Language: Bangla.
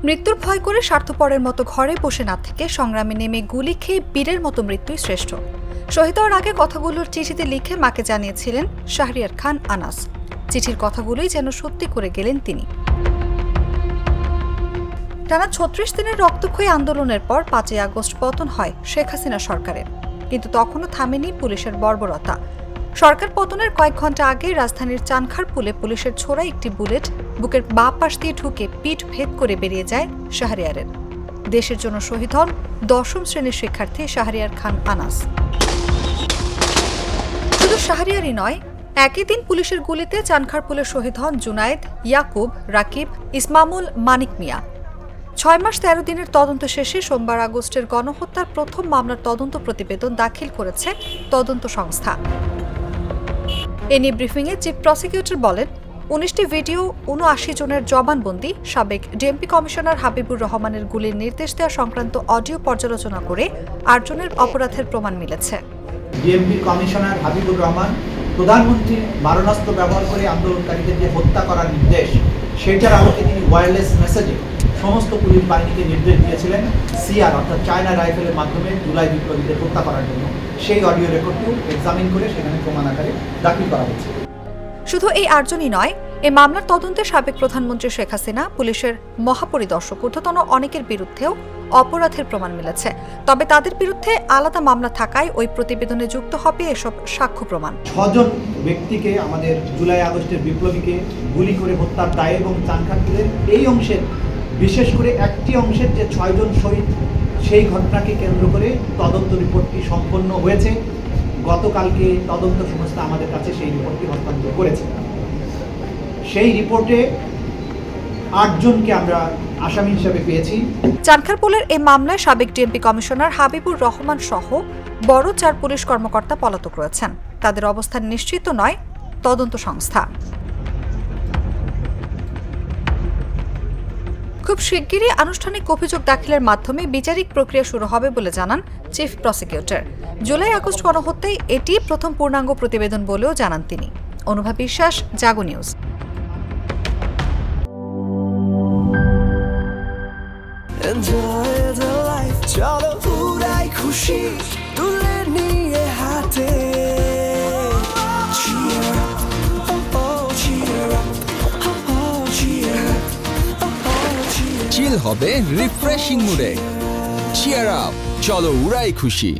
মৃত্যুর ভয় করে স্বার্থপরের মতো ঘরে বসে না থেকে সংগ্রামে নেমে গুলি খেয়ে বীরের মতো মৃত্যুই শ্রেষ্ঠ। শহীদ হওয়ার আগে কথাগুলোর চিঠিতে লিখে মাকে জানিয়েছিলেন শাহরিয়ার খান আনাস। চিঠির কথাগুলোই যেন সত্যি করে গেলেন তিনি। টানা ৩৬ দিনের রক্তক্ষয়ী আন্দোলনের পর ৫ই আগস্ট পতন হয় শেখ হাসিনা সরকারের, কিন্তু তখনও থামেনি পুলিশের বর্বরতা। সরকার পতনের কয়েক ঘন্টা আগে রাজধানীর চানখারপুলে পুলিশের ছোড়া একটি বুলেট বুকের বাঁ পাশ দিয়ে ঢুকে পিঠ ভেদ করে বেরিয়ে যায় শাহরিয়ারের। দেশের জন্য শহীদ হন ১০ম শ্রেণীর শিক্ষার্থী শাহরিয়ার খান আনাস। শুধু শাহরিয়ারই নয়, একই দিন পুলিশের গুলিতে চানখারপুলে শহীদ হন জুনায়েদ, ইয়াকুব, রাকিব, ইসমামুল, মানিক মিয়া। ৬ মাস ১৩ দিনের তদন্ত শেষে সোমবার আগস্টের গণহত্যার প্রথম মামলার তদন্ত প্রতিবেদন দাখিল করেছে তদন্ত সংস্থা। এ নিয়ে ব্রিফিংয়ে চিফ প্রসিকিউটর বলেন, ১৯টি ভিডিও, ৭৯ জনের জবানবন্দি, সাবেক ডিএমপি কমিশনার হাবিবুর রহমানের গুলির নির্দেশ দেওয়া সংক্রান্ত অডিও পর্যালোচনা করে ৮ জনের অপরাধের প্রমাণ মিলেছে। ডিএমপি কমিশনার হাবিবুর রহমান প্রধানমন্ত্রীর মারণাস্ত্র ব্যবহার করে আন্দোলনকারীদের যে হত্যা করার নির্দেশ, সেটার আলোকে তিনি ওয়্যারলেস মেসেজে সমস্ত পুলিশ বাহিনীকে নির্দেশ দিয়েছিলেন সিআর অর্থাৎ চায়না রাইফেলের মাধ্যমে জুলাই বিপ্লবীদের হত্যা করার জন্য। সেই অডিও রেকর্ডটিও এক্সামিন করে সেখানে প্রমাণ আকারে দাখিল করা হয়েছে। শুধু এই ৮ জনই নয়, এই মামলার তদন্তে সাবেক প্রধানমন্ত্রী শেখ হাসিনা, পুলিশের মহাপরিদর্শক ঊর্ধ্বতন অনেকের বিরুদ্ধেও অপরাধের প্রমাণ মিলেছে। তবে তাদের বিরুদ্ধে আলাদা মামলা থাকায় ওই প্রতিবেদনে যুক্ত হবে এসব সাক্ষ্য প্রমাণ। ৬ জন ব্যক্তিকে আমাদের জুলাই আগস্টের বিপ্লবীকে গুলি করে হত্যার দায়ে এবং চানখারপুলের এই অংশের, বিশেষ করে একটি অংশের যে ৬ জন শহীদ, সেই ঘটনাকে কেন্দ্র করে তদন্ত রিপোর্টটি সম্পন্ন হয়েছে। গতকালকে তদন্ত সংস্থা আমাদের কাছে সেই রিপোর্টটি হস্তান্তর করেছে। সেই রিপোর্টে ৮ জনকে আমরা আসামি হিসেবে পেয়েছি। চানখারপুলের এই মামলায় সাবেক ডিএমপি কমিশনার হাবিবুর রহমান সহ বড় ৪ পুলিশ কর্মকর্তা পলাতক রয়েছেন। তাদের অবস্থান নিশ্চিত নয় তদন্ত সংস্থা। খুব শিগগিরই আনুষ্ঠানিক অভিযোগ দাখিলের মাধ্যমে বিচারিক প্রক্রিয়া শুরু হবে বলে জানান চিফ প্রসিকিউটর। জুলাই আগস্ট গণহত্যায় এটি প্রথম পূর্ণাঙ্গ প্রতিবেদন বলেও জানান তিনি। অনুভা বিশ্বাস, জাগো নিউজ। চিল হবে রিফ্রেশিং মুডে। চিয়ার আপ, চলো উড়াই খুশি।